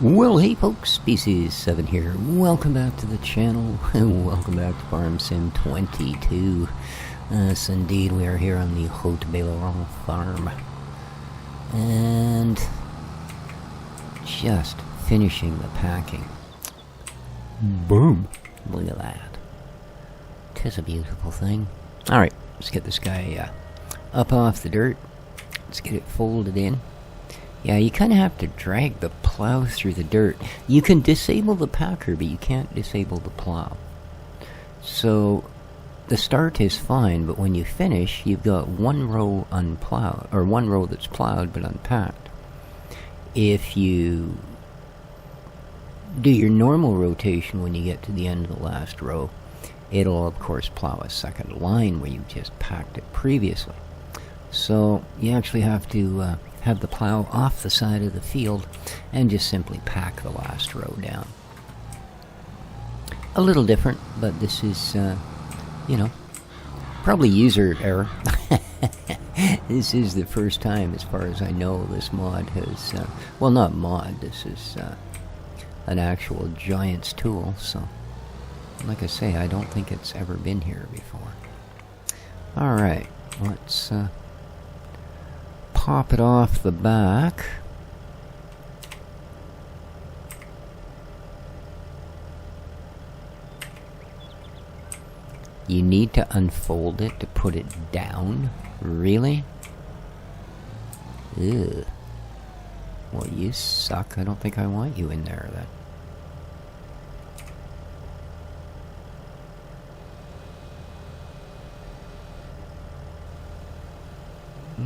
Well, hey folks, Species 7 here. Welcome back to the channel, and welcome back to Farm Sim 22. Yes, indeed, we are here on the Haute Beyleron farm. And just finishing the packing. Boom! Look at that. 'Tis a beautiful thing. Alright, let's get this guy up off the dirt. Let's get it folded in. Yeah, you kind of have to drag the plow through the dirt. You can disable the packer, but you can't disable the plow. So, the start is fine, but when you finish, you've got one row unplowed, or one row that's plowed but unpacked. If you do your normal rotation when you get to the end of the last row, it'll of course plow a second line where you just packed it previously. So, you actually have to have the plow off the side of the field and just simply pack the last row down. A little different, but this is, you know, probably user error. This is the first time, as far as I know, this mod has, well, not mod, this is an actual Giant's tool, so, like I say, I don't think it's ever been here before. Alright, let's, pop it off the back. You need to unfold it to put it down? Really? Ugh. Well, you suck. I don't think I want you in there, then.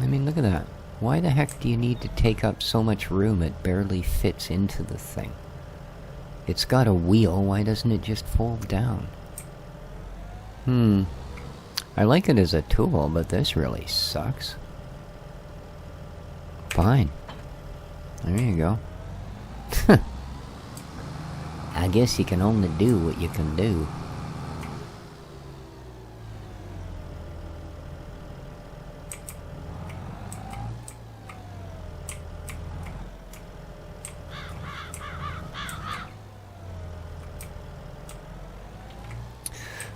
I mean, look at that. Why the heck do you need to take up so much room it barely fits into the thing? It's got a wheel, why doesn't it just fold down? I like it as a tool, but this really sucks. Fine. There you go. I guess you can only do what you can do.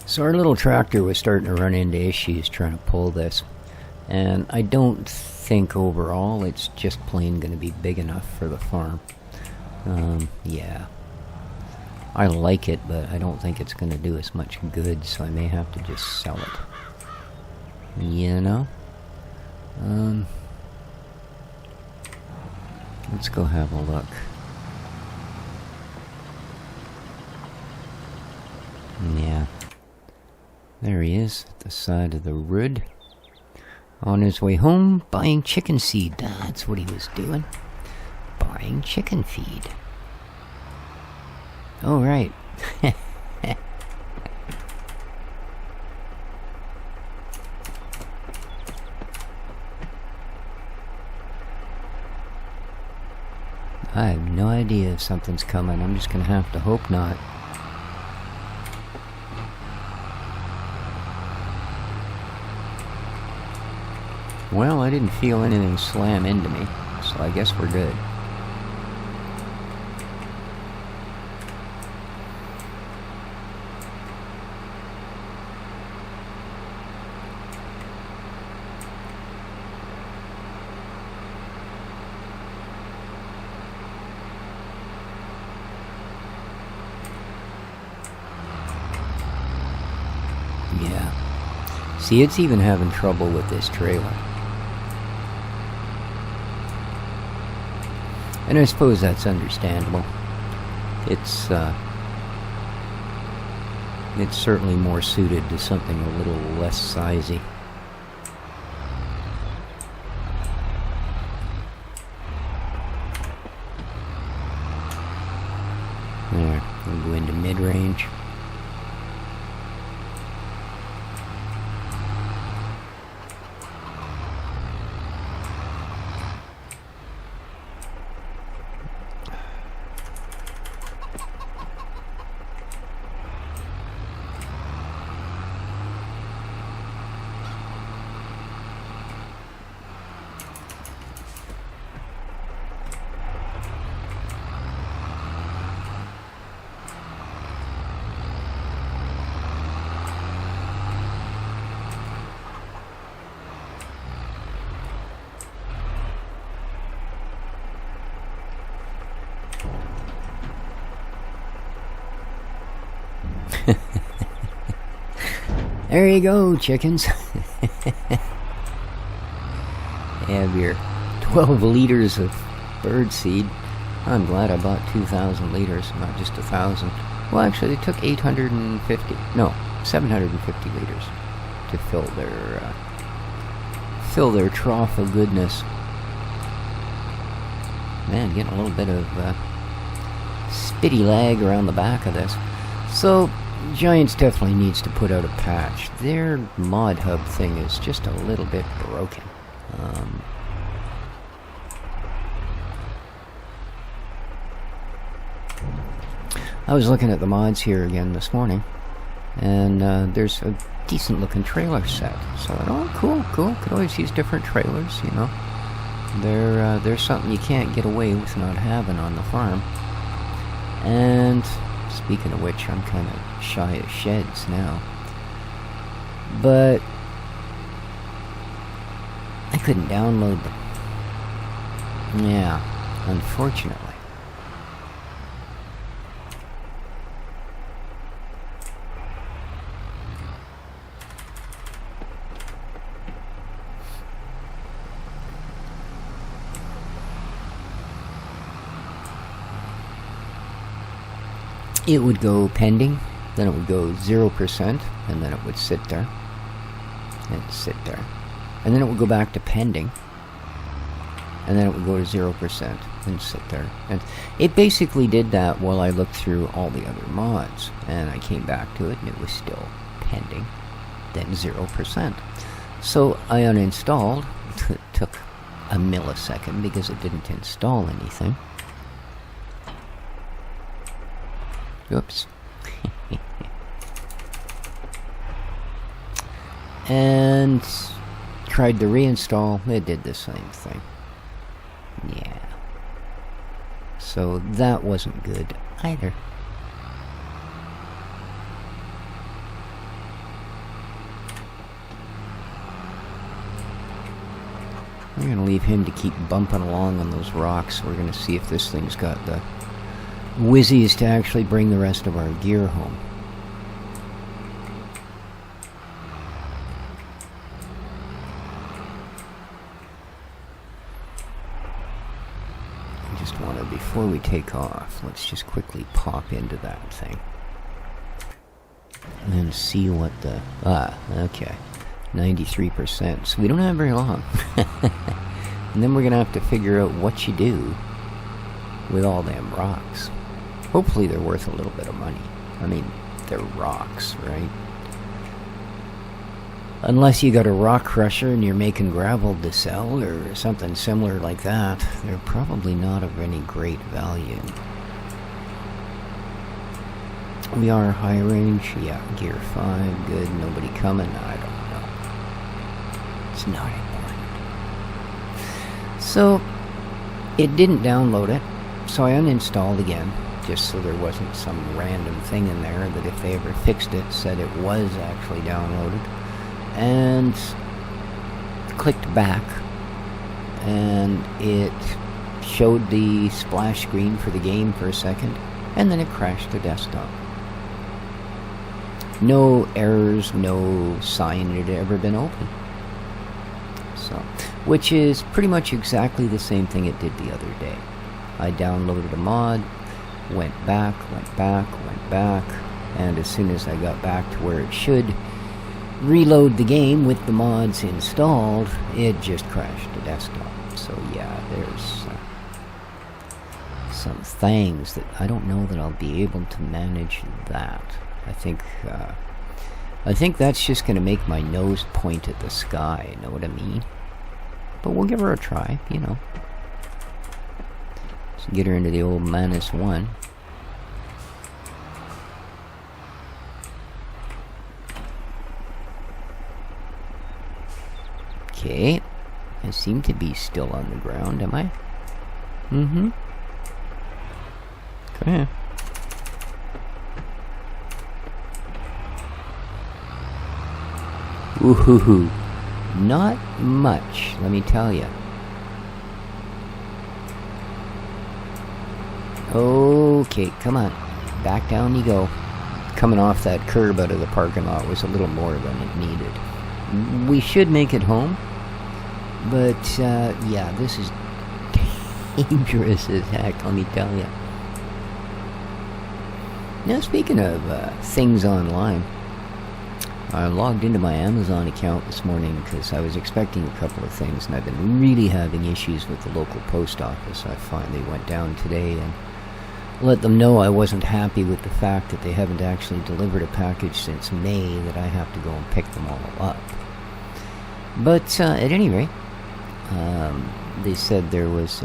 So our little tractor was starting to run into issues trying to pull this, and I don't think overall it's just plain going to be big enough for the farm. Yeah. I like it, but I don't think it's going to do as much good, so I may have to just sell it. You know? Let's go have a look. Yeah. There he is, at the side of the road. On his way home, buying chicken seed. That's what he was doing. Buying chicken feed. Oh, right. I have no idea if something's coming. I'm just gonna have to hope not. Well, I didn't feel anything slam into me, so I guess we're good. Yeah. See, it's even having trouble with this trailer. And I suppose that's understandable. It's certainly more suited to something a little less sizey. There, we'll go into mid-range. There you go, chickens. Have your 12 liters of bird seed. I'm glad I bought 2,000 liters, not just 1,000. Well, actually, they took 750 liters to fill their trough of goodness. Man, getting a little bit of spitty lag around the back of this. So, Giants definitely needs to put out a patch. Their mod hub thing is just a little bit broken. I was looking at the mods here again this morning, and there's a decent looking trailer set. So, cool. Could always use different trailers, you know. There's something you can't get away with not having on the farm. And speaking of which, I'm kind of shy of sheds now. But I couldn't download them. Yeah, unfortunately. It would go pending, then it would go 0%, and then it would sit there. And sit there. And then it would go back to pending. And then it would go to 0% and sit there. And it basically did that while I looked through all the other mods. And I came back to it and it was still pending. Then 0%. So I uninstalled. It took a millisecond because it didn't install anything. Oops. And tried to reinstall. It did the same thing. Yeah. So that wasn't good either. We're going to leave him to keep bumping along on those rocks. We're going to see if this thing's got the whizzies to actually bring the rest of our gear home. I just want to, before we take off, let's just quickly pop into that thing. And see what the... okay. 93%. So we don't have very long. And then we're going to have to figure out what you do with all them rocks. Hopefully they're worth a little bit of money. I mean, they're rocks, right? Unless you got a rock crusher and you're making gravel to sell or something similar like that, they're probably not of any great value. We are high range. Yeah, gear 5, good. Nobody coming? I don't know. It's not important. So, it didn't download it. So I uninstalled again, just so there wasn't some random thing in there that if they ever fixed it, said it was actually downloaded. And clicked back, and it showed the splash screen for the game for a second, and then it crashed the desktop. No errors, no sign it had ever been open. So, which is pretty much exactly the same thing it did the other day. I downloaded a mod, went back, and as soon as I got back to where it should reload the game with the mods installed, it just crashed the desktop. So yeah, there's some things that I don't know that I'll be able to manage that. I think that's just going to make my nose point at the sky, know what I mean? But we'll give her a try, you know. Get her into the old -1. Okay. I seem to be still on the ground, am I? Mm-hmm. Okay. Ooh-hoo-hoo. Not much, let me tell you. Okay, come on. Back down you go. coming off that curb out of the parking lot was a little more than it needed. We should make it home, but yeah, this is dangerous as heck, let me tell you. Now, speaking of things online, I logged into my Amazon account this morning because I was expecting a couple of things, and I've been really having issues with the local post office. I finally went down today and let them know I wasn't happy with the fact that they haven't actually delivered a package since May, that I have to go and pick them all up. But at any rate, they said there was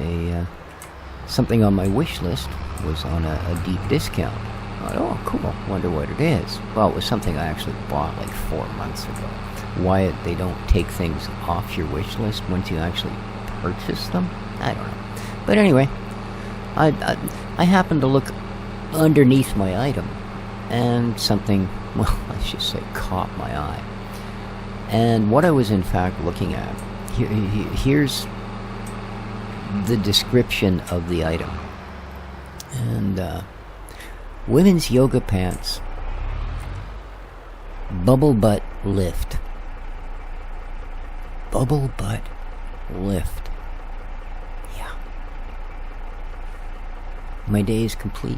something on my wish list was on a deep discount. I thought, oh, cool, wonder what it is. Well, it was something I actually bought like 4 months ago. Why they don't take things off your wish list once you actually purchase them? I don't know. But anyway, I happened to look underneath my item, and something, well, let's just say, caught my eye. And what I was in fact looking at, here's the description of the item. And, women's yoga pants, bubble butt lift. Bubble butt lift. Yeah. My day is complete.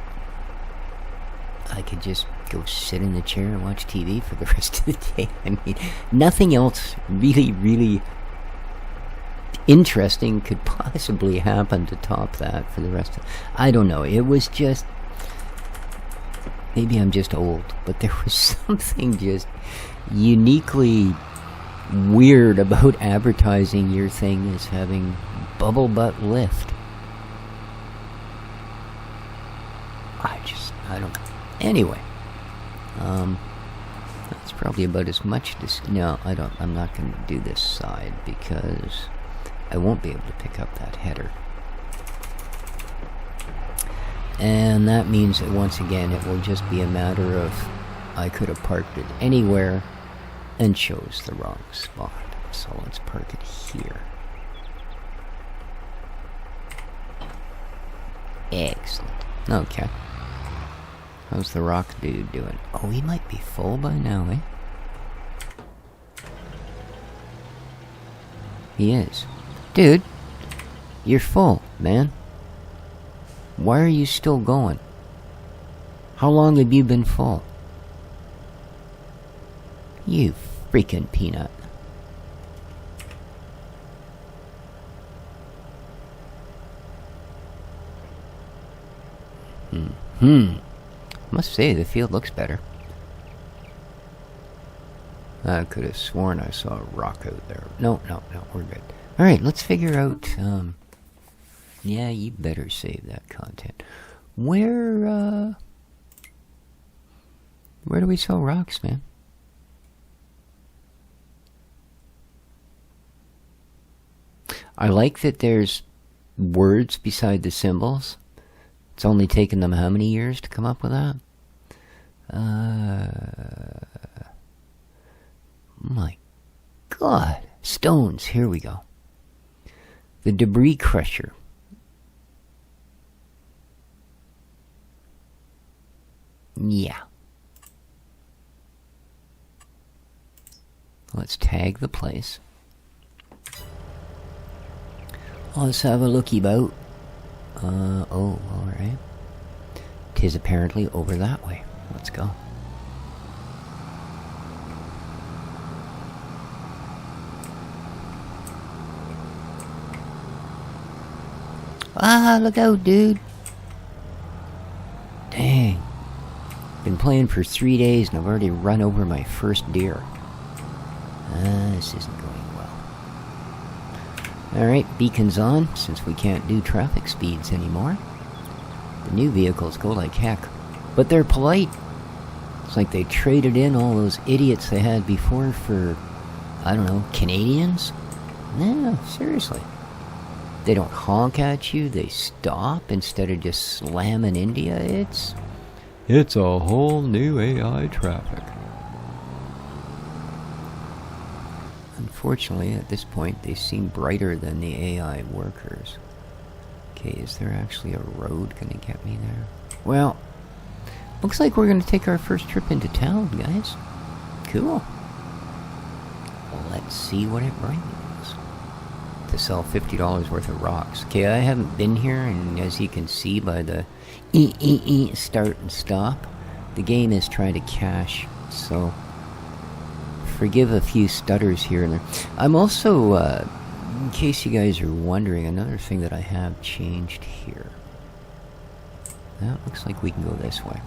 I could just go sit in the chair and watch TV for the rest of the day. I mean, nothing else really interesting could possibly happen to top that for the rest of... I don't know. It was just... Maybe I'm just old, but there was something just uniquely weird about advertising your thing as having bubble butt lift. I don't know. Anyway, that's probably about as much no, I'm not going to do this side because I won't be able to pick up that header. And that means that once again it will just be a matter of I could have parked it anywhere and chose the wrong spot. So let's park it here. Excellent. Okay. How's the rock dude doing? Oh, he might be full by now, eh? He is. Dude, you're full, man. Why are you still going? How long have you been full? You freaking peanut. Must say, the field looks better. I could have sworn I saw a rock out there. No, we're good. Alright, let's figure out, yeah, you better save that content. Where do we sell rocks, man? I like that there's words beside the symbols. It's only taken them how many years to come up with that? My God. Stones, here we go. The debris crusher. Yeah. Let's tag the place. Let's have a looky bout. Oh, alright. 'Tis apparently over that way. Let's go. Ah, look out, dude. Dang. Been playing for 3 days and I've already run over my first deer. This isn't going well. Alright, beacons on, since we can't do traffic speeds anymore. The new vehicles go like heck, but they're polite. It's like they traded in all those idiots they had before for, I don't know, Canadians? Yeah, seriously. They don't honk at you, they stop instead of just slamming into you. It's a whole new AI traffic. Unfortunately, at this point, they seem brighter than the AI workers. Okay, is there actually a road gonna get me there? Well, Looks like we're going to take our first trip into town, guys. Cool. Well, let's see what it brings. To sell $50 worth of rocks. Okay, I haven't been here, and as you can see by the start and stop, the game is trying to cache, so forgive a few stutters here and there. I'm also, in case you guys are wondering, another thing that I have changed here. That looks like we can go this way.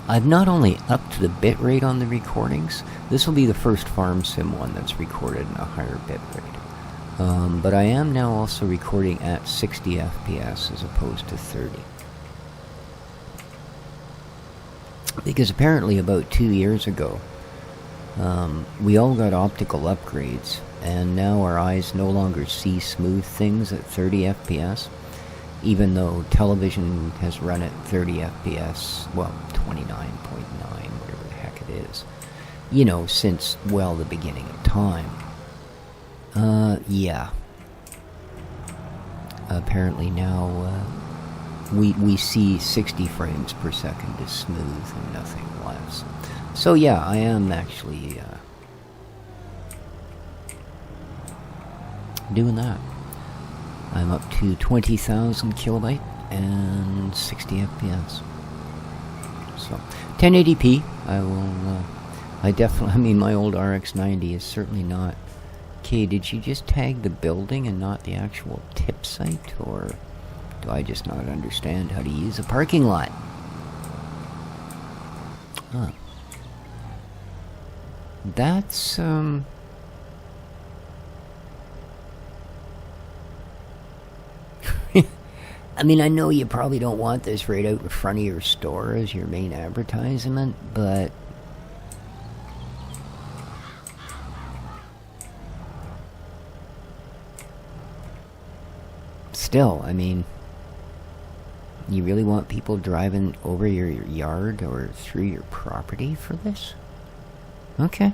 I've not only upped the bitrate on the recordings, this will be the first farm sim one that's recorded in a higher bitrate. But I am now also recording at 60 FPS as opposed to 30. Because apparently about 2 years ago, we all got optical upgrades, and now our eyes no longer see smooth things at 30 FPS. Even though television has run at 30 FPS, well, 29.9, whatever the heck it is, you know, since, well, the beginning of time. Yeah. Apparently now, we see 60 frames per second as smooth and nothing less. So yeah, I am actually, doing that. I'm up to 20,000 kilobyte and 60 FPS. So, 1080p, I mean, my old RX-90 is certainly not. Okay, did you just tag the building and not the actual tip site, or do I just not understand how to use a parking lot? Huh. That's, I mean, I know you probably don't want this right out in front of your store as your main advertisement, but still, I mean, you really want people driving over your yard or through your property for this? Okay,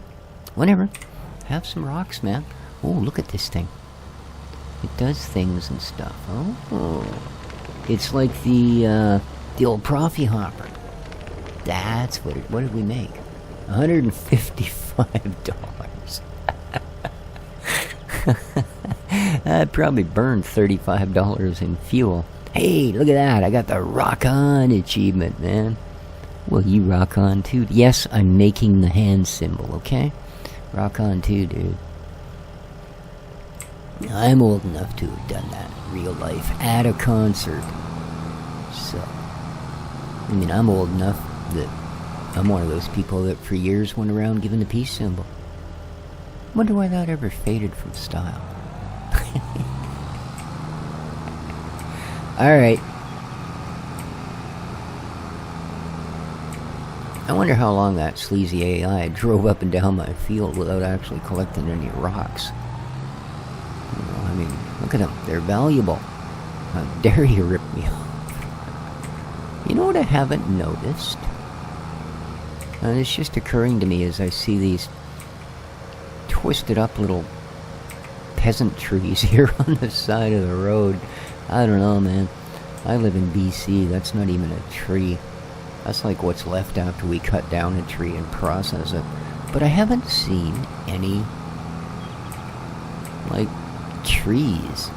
whatever. Have some rocks, man. Oh, look at this thing. It does things and stuff. Oh, it's like the old Profi Hopper. That's what it. What did we make? $155. I probably burned $35 in fuel. Hey, look at that! I got the rock on achievement, man. Well, you rock on too. Yes, I'm making the hand symbol. Okay, rock on too, dude. I'm old enough to have done that in real life at a concert. So, I mean, I'm old enough that I'm one of those people that for years went around giving the peace symbol. Wonder why that ever faded from style. Alright. I wonder how long that sleazy AI drove up and down my field without actually collecting any rocks. I mean, look at them. They're valuable. How dare you rip me off? You know what I haven't noticed? And it's just occurring to me as I see these twisted up little peasant trees here on the side of the road. I don't know, man. I live in BC. That's not even a tree. That's like what's left after we cut down a tree and process it. But I haven't seen any, like, trees,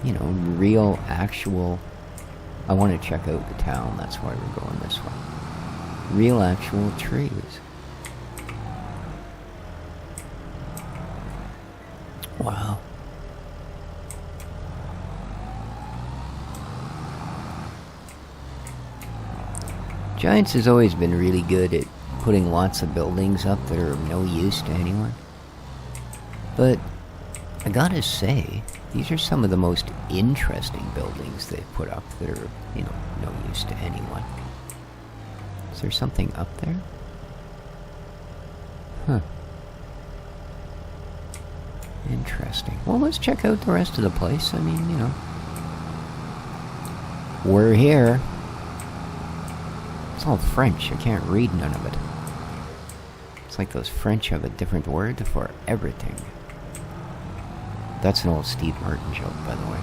you know, real, actual. I want to check out the town, that's why we're going this way. Real, actual trees. Wow. Giants has always been really good at putting lots of buildings up that are of no use to anyone. But I gotta say, these are some of the most interesting buildings they've put up that are, you know, no use to anyone. Is there something up there? Huh. Interesting. Well, let's check out the rest of the place. I mean, you know, we're here. It's all French. I can't read none of it. It's like those French have a different word for everything. That's an old Steve Martin joke, by the way.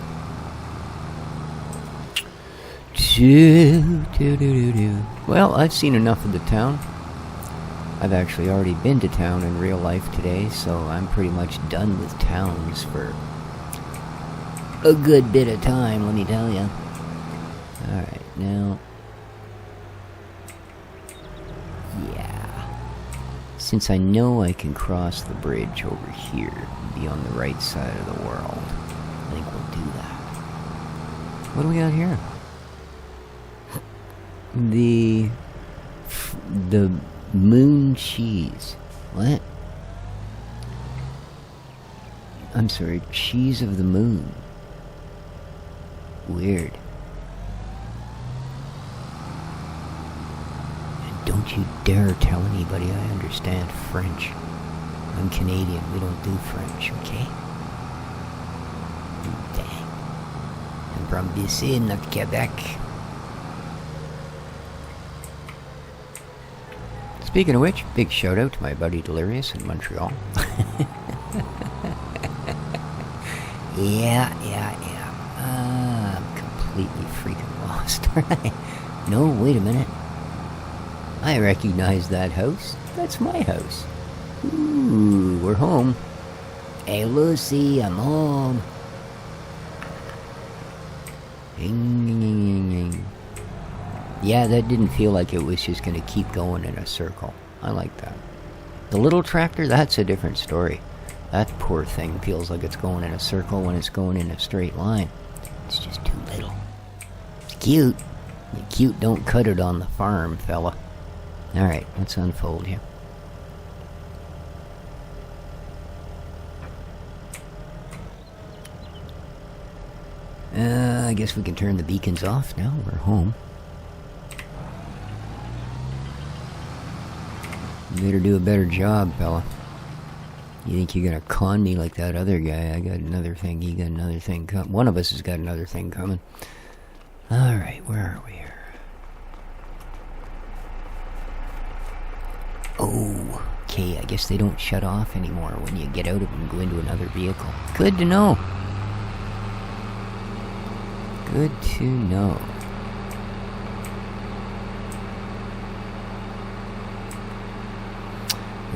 Well, I've seen enough of the town. I've actually already been to town in real life today, so I'm pretty much done with towns for a good bit of time, let me tell you. Alright, now... yeah. Since I know I can cross the bridge over here and be on the right side of the world, I think we'll do that. What do we got here? The moon cheese. What? I'm sorry, cheese of the moon. Weird. And don't you dare tell anybody I understand French. I'm Canadian, we don't do French, okay? Dang. I'm from BC, not Quebec. Speaking of which, big shout out to my buddy Delirious in Montreal. Yeah. I'm completely freaking lost, right? No, wait a minute. I recognize that house. That's my house. Ooh, we're home. Hey, Lucy, I'm home. Yeah, that didn't feel like it was just going to keep going in a circle. I like that. The little tractor, that's a different story. That poor thing feels like it's going in a circle when it's going in a straight line. It's just too little. It's cute. The cute don't cut it on the farm, fella. Alright, let's unfold here. I guess we can turn the beacons off now. We're home. You better do a better job, fella. You think you're gonna con me like that other guy? I got another thing, he got another thing coming. One of us has got another thing coming. Alright, where are we here? Oh, okay, I guess they don't shut off anymore when you get out of them and go into another vehicle. Good to know. Good to know.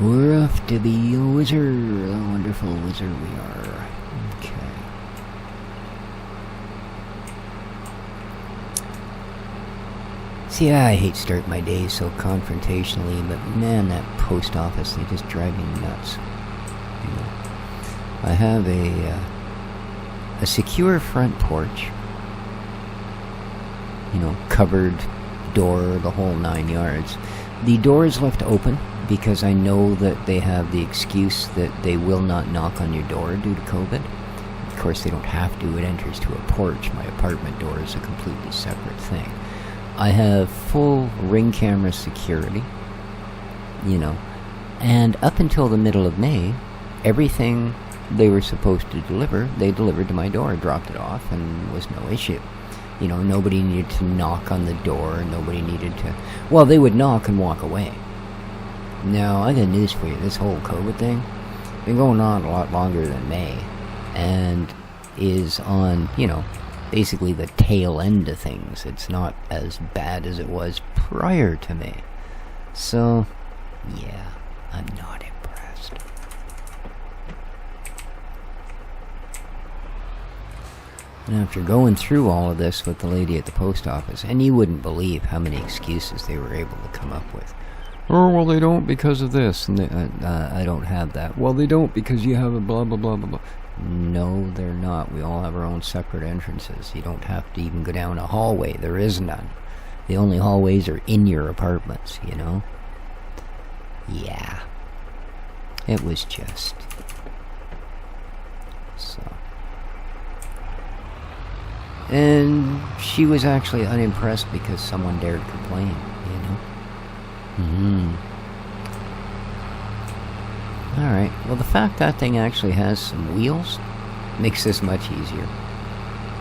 We're off to be a wizard, a wonderful wizard we are. Okay. See, I hate starting my day so confrontationally, but man, that post office, they just drive me nuts. You know, I have a secure front porch. You know, covered door, the whole 9 yards. The door is left open because I know that they have the excuse that they will not knock on your door due to COVID. Of course, they don't have to. It enters to a porch. My apartment door is a completely separate thing. I have full ring camera security, you know, and up until the middle of May, everything they were supposed to deliver, they delivered to my door, dropped it off, and was no issue. You know, nobody needed to knock on the door, nobody needed to... Well, they would knock and walk away. Now, I got news for you. This whole COVID thing been going on a lot longer than May, and is on, you know, basically the tail end of things. It's not as bad as it was prior to May. So, yeah, I'm not impressed. And after going through all of this with the lady at the post office, and you wouldn't believe how many excuses they were able to come up with. Oh, well, they don't because of this, and I don't have that. Well, they don't because you have a blah, blah, blah, blah, blah. No, they're not. We all have our own separate entrances. You don't have to even go down a hallway. There is none. The only hallways are in your apartments, you know? Yeah. It was just... so... And she was actually unimpressed because someone dared complain, you know? Alright, well the fact that thing actually has some wheels makes this much easier.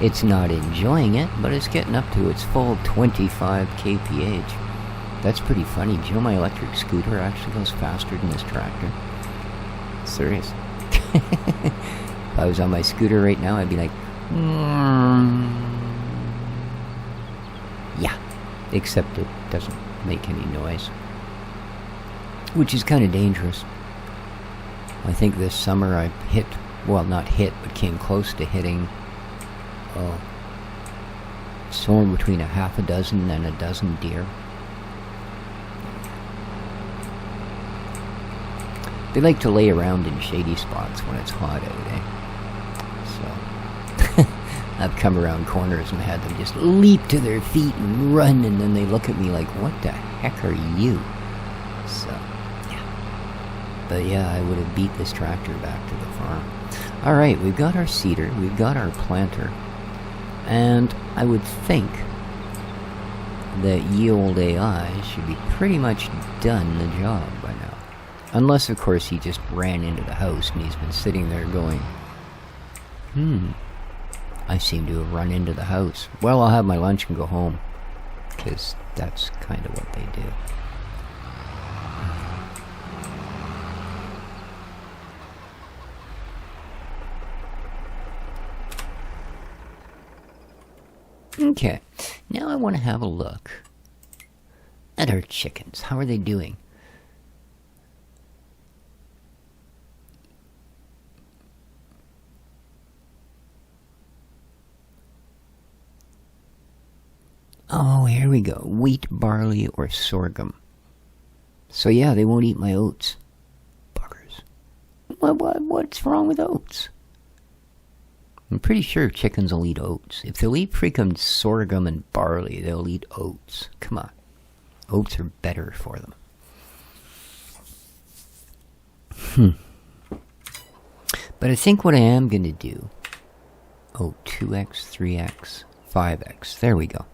It's not enjoying it, but it's getting up to its full 25 kph. That's pretty funny. Do you know my electric scooter actually goes faster than this tractor? Serious. If I was on my scooter right now, I'd be like... Yeah, except it doesn't make any noise, which is kind of dangerous. I think this summer I hit, well, not hit, but came close to hitting somewhere between a half a dozen and a dozen deer. They like to lay around in shady spots when it's hot out, So I've come around corners and had them just leap to their feet and run, and then they look at me like, what the heck are you? So, yeah. But yeah, I would have beat this tractor back to the farm. Alright, we've got our seeder, we've got our planter, and I would think that ye old AI should be pretty much done the job by now. Unless, of course, he just ran into the house and he's been sitting there going, I seem to have run into the house. Well, I'll have my lunch and go home. Because that's kind of what they do. Okay, now I want to have a look at our chickens. How are they doing? Oh, here we go. Wheat, barley, or sorghum. So yeah, they won't eat my oats. Buggers. What's wrong with oats? I'm pretty sure chickens will eat oats. If they'll eat freaking sorghum and barley, they'll eat oats. Come on. Oats are better for them. But I think what I am going to do... Oh, 2x, 3x, 5x. There we go.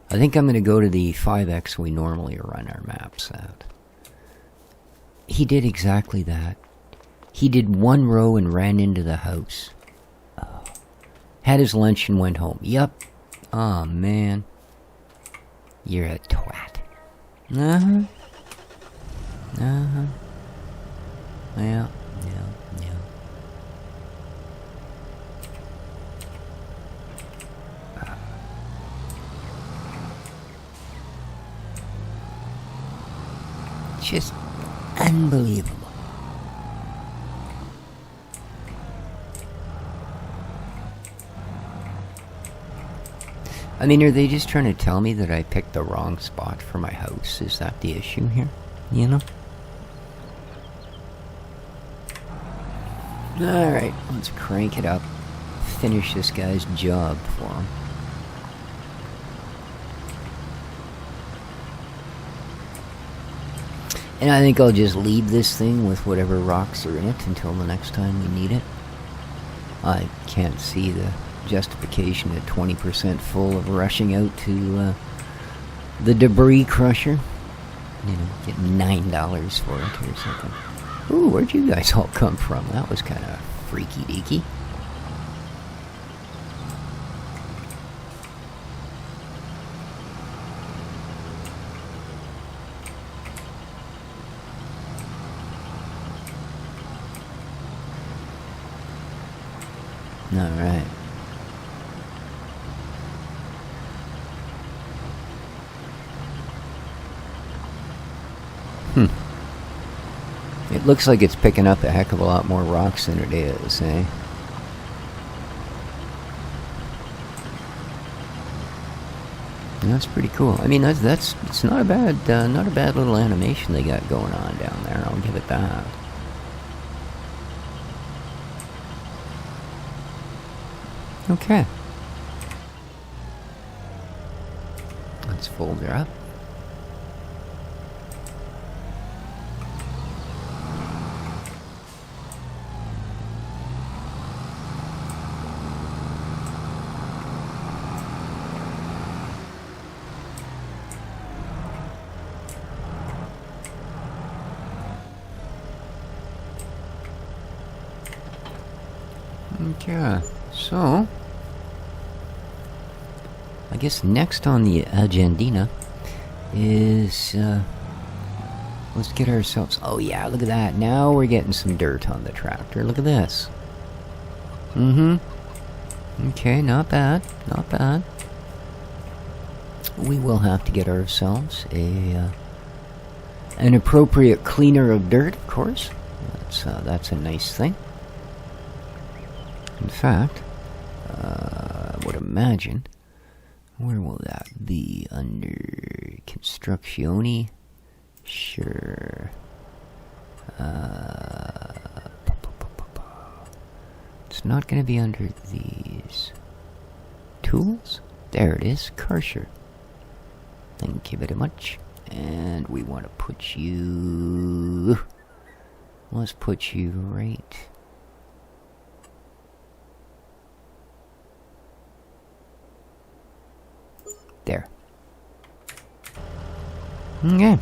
I think I'm going to go to the 5x we normally run our maps at. He did exactly that. He did one row and ran into the house. Had his lunch and went home. Yup. Aw, man. You're a twat. Uh-huh. Uh-huh. Yeah. Just unbelievable. I mean, are they just trying to tell me that I picked the wrong spot for my house? Is that the issue here? You know? Alright, let's crank it up. Finish this guy's job for him. And I think I'll just leave this thing with whatever rocks are in it until the next time we need it. I can't see the justification at 20% full of rushing out to the debris crusher. You know, get $9 for it or something. Ooh, where'd you guys all come from? That was kind of freaky deaky. Alright. It looks like it's picking up a heck of a lot more rocks than it is, eh? And that's pretty cool. I mean, it's not a bad little animation they got going on down there. I'll give it that. Okay. Let's fold her up. Okay, so I guess next on the agenda is let's get ourselves. Oh yeah, look at that! Now we're getting some dirt on the tractor. Look at this. Okay, not bad, not bad. we will have to get ourselves an appropriate cleaner of dirt, of course. That's a nice thing. In fact, I would imagine, where will that be? Under Constructione? Sure. It's not going to be under these. Tools? There it is, Karsher. Thank you very much. And we want to put you... Let's put you right... there. Okay.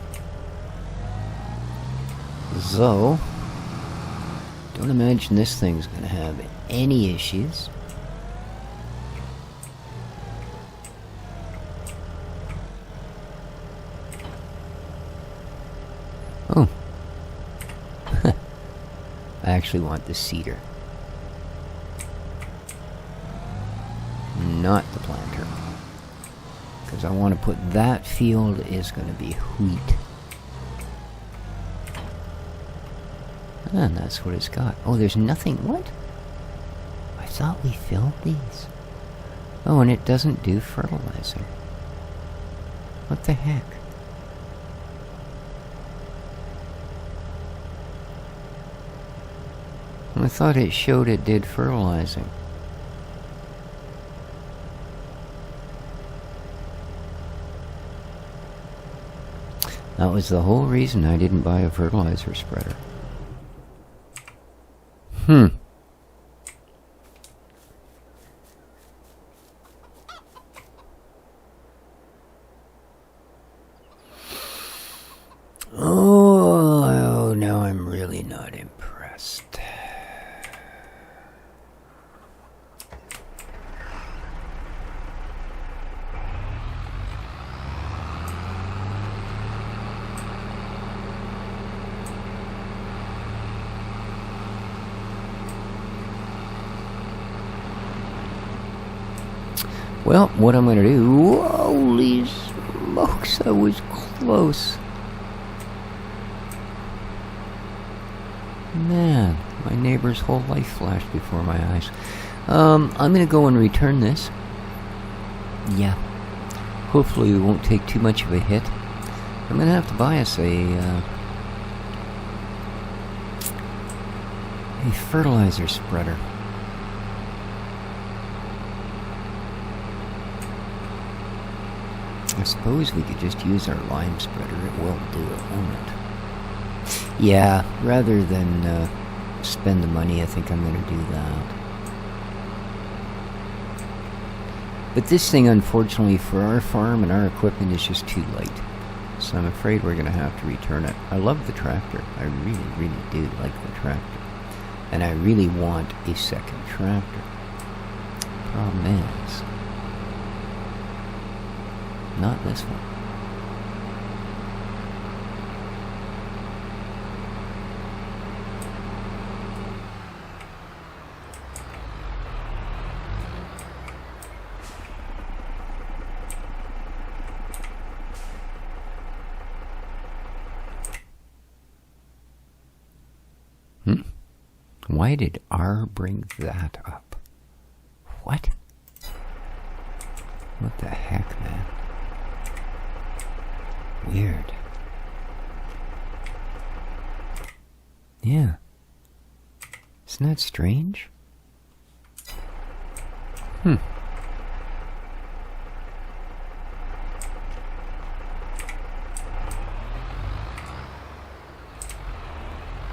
So, don't imagine this thing's gonna have any issues. Oh. I actually want the cedar. Not the planter. Because I want to put that field is going to be wheat. And that's what it's got. Oh, there's nothing. What? I thought we filled these. Oh, and it doesn't do fertilizer. What the heck? I thought it showed it did fertilizing. That was the whole reason I didn't buy a fertilizer spreader. Oh, now I'm really not impressed. Well, what I'm going to do... Holy smokes, that was close. Man, my neighbor's whole life flashed before my eyes. I'm going to go and return this. Yeah. Hopefully we won't take too much of a hit. I'm going to have to buy us a fertilizer spreader. I suppose we could just use our lime spreader. It will do it, won't it? Yeah, rather than spend the money, I think I'm going to do that. But this thing, unfortunately, for our farm and our equipment is just too light. So I'm afraid we're going to have to return it. I love the tractor. I really, really do like the tractor. And I really want a second tractor. Problem is... not this one. Why did R bring that up? What? What the heck, man? Weird. Yeah. Isn't that strange?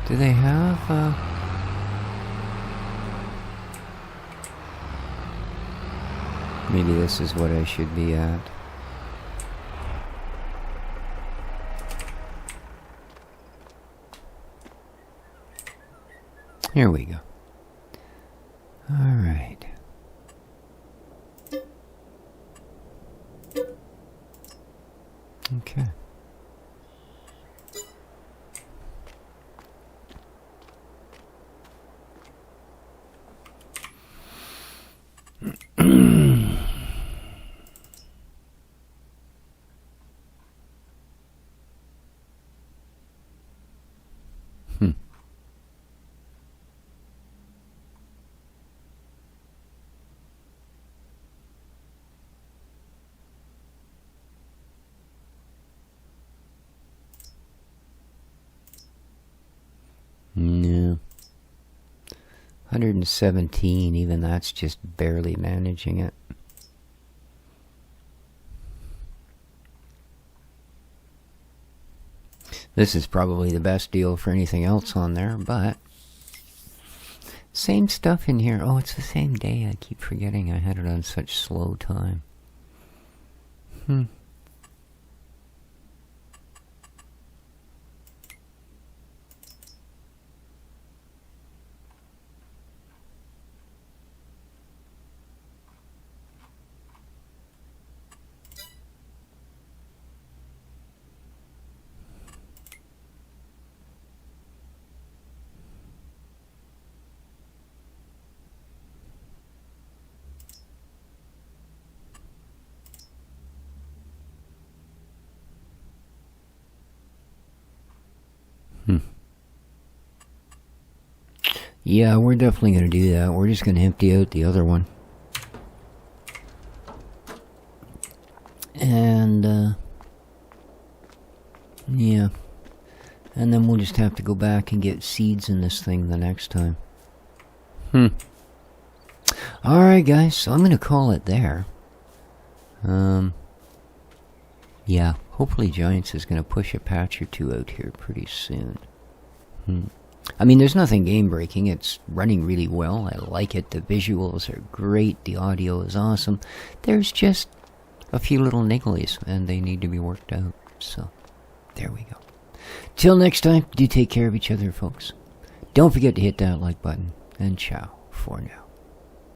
Do they have, maybe this is what I should be at. Here we go. All right. Okay. No. 117, even that's just barely managing it. This is probably the best deal for anything else on there, but same stuff in here. Oh, it's the same day. I keep forgetting I had it on such slow time. Yeah, we're definitely going to do that. We're just going to empty out the other one. And, yeah. And then we'll just have to go back and get seeds in this thing the next time. Alright, guys, so I'm going to call it there. Yeah, hopefully Giants is going to push a patch or two out here pretty soon. I mean, there's nothing game-breaking. It's running really well. I like it. The visuals are great. The audio is awesome. There's just a few little nigglies, and they need to be worked out. So, there we go. Till next time, do take care of each other, folks. Don't forget to hit that like button, and ciao for now.